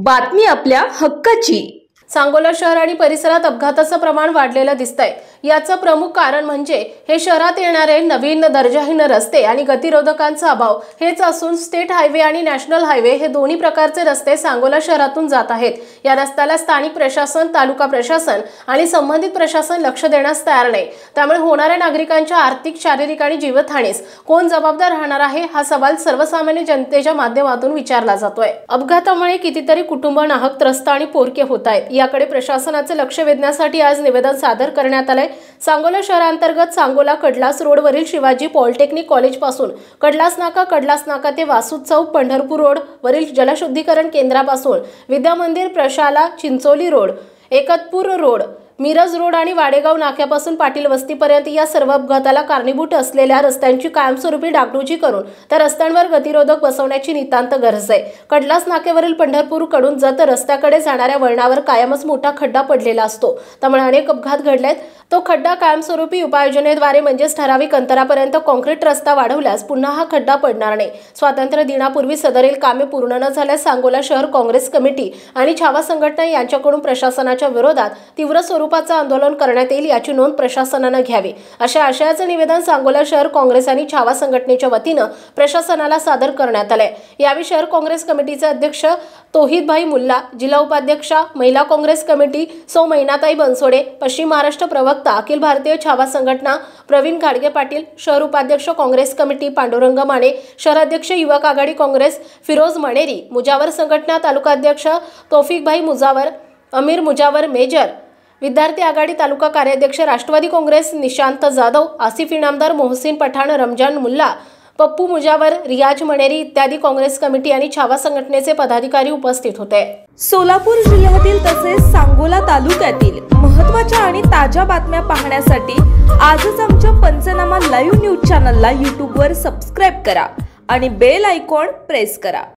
बातमी आपल्या हक्काची। सांगोला शहर आणि परिसरात अपघाताचं प्रमाण वाढलेलं दिसतंय। याचं प्रमुख कारण म्हणजे हे शहरात येणारे नवीन दर्जाहीन रस्ते आणि गतिरोधकांचा अभाव हेच असून स्टेट हायवे आणि नॅशनल हायवे हे दोन्ही प्रकारचे रस्ते सांगोला शहरातून जात आहेत। या रस्त्याला स्थानिक प्रशासन, तालुका प्रशासन आणि संबंधित प्रशासन लक्ष देण्यास तयार नाही। त्यामुळे होणाऱ्या नागरिकांच्या आर्थिक, शारीरिक आणि जीवितहानीस कोण जबाबदार राहणार आहे हा सवाल सर्वसामान्य जनतेच्या माध्यमातून विचारला जातोय। अपघातामुळे कितीतरी कुटुंब नाहक त्रस्त आणि पोरके होत आहेत। याकडे प्रशासनाचे लक्ष वेधण्यासाठी आज निवेदन सादर करण्यात आले। सांगोला शहरांतर्गत सांगोला कडलास रोडवरील शिवाजी पॉलिटेक्निक कॉलेज पासून कडलास नाका ते वासुद चौक, पंढरपूर रोड वरील जलशुद्धीकरण केंद्रापासून विद्या मंदिर, प्रशाला, Chincholi road, Ekatpur road, Miraj road आणि वाडेगाव नाक्यापासून पाटील वस्तीपर्यंत या सर्व अपघाताला कारणीभूत असलेल्या रस्त्यांची कायमस्वरूपी डागडुजी करून त्या रस्त्यांवर गतिरोधक बसवण्याची नितांत गरज आहे। कडलास नाक्यावरील पंढरपूर कडून जत रस्त्याकडे जाणाऱ्या वळणावर कायमच मोठा खड्डा पडलेला असतो। त्यामुळे अनेक अपघात घडलेत। तो खड्डा कायमस्वरूपी उपाययोजनेद्वारे म्हणजेच ठराविक अंतरापर्यंत कॉन्क्रीट रस्ता वाढवल्यास पुन्हा हा खड्डा पडणार नाही। स्वातंत्र्य दिनापूर्वी सदरील कामे पूर्ण न झाल्यास सांगोला शहर काँग्रेस कमिटी आणि छावा संघटना यांच्याकडून प्रशासनाच्या विरोधात तीव्र स्वरूपाचं आंदोलन करण्यात येईल, याची नोंद प्रशासनाने घ्यावी, अशा आशयाचं निवेदन सांगोला शहर काँग्रेस आणि छावा संघटनेच्या वतीनं प्रशासनाला सादर करण्यात आले। यावेळी शहर काँग्रेस कमिटीचे अध्यक्ष तौहीद भाई मुल्ला, जिल्हा उपाध्यक्षा महिला काँग्रेस कमिटी सौ मैनाताई बनसोडे, पश्चिम महाराष्ट्र प्रवक्ता अखिल भारतीय छावा संघटना प्रवीण घाडगे पाटील, शहर उपाध्यक्ष काँग्रेस कमिटी पांडुरंग माने, शहर अध्यक्ष युवक आघाडी काँग्रेस फिरोज मणेरी, मुजावर संघटना तालुका अध्यक्ष तौफिक भाई मुजावर, अमीर मुजावर मेजर, विद्यार्थी आघाडी तालुका कार्याध्यक्ष राष्ट्रवादी काँग्रेस निशांत जाधव, आसिफ इनामदार, मोहसिन पठाण, रमजान मुल्ला, पप्पू मुजावर, रियाज मणेरी इत्यादी काँग्रेस कमिटी आणि छावा संघटनेचे पदाधिकारी उपस्थित होते। सोलापूर जिल्ह्यातील तसेच सांगोला तालुक्यातील महत्त्वाच्या आणि ताज्या बातम्या पाहण्यासाठी आजच आमच्या पंचनामा लाईव्ह न्यूज चॅनलला YouTube वर सबस्क्राइब करा आणि बेल आयकॉन प्रेस करा।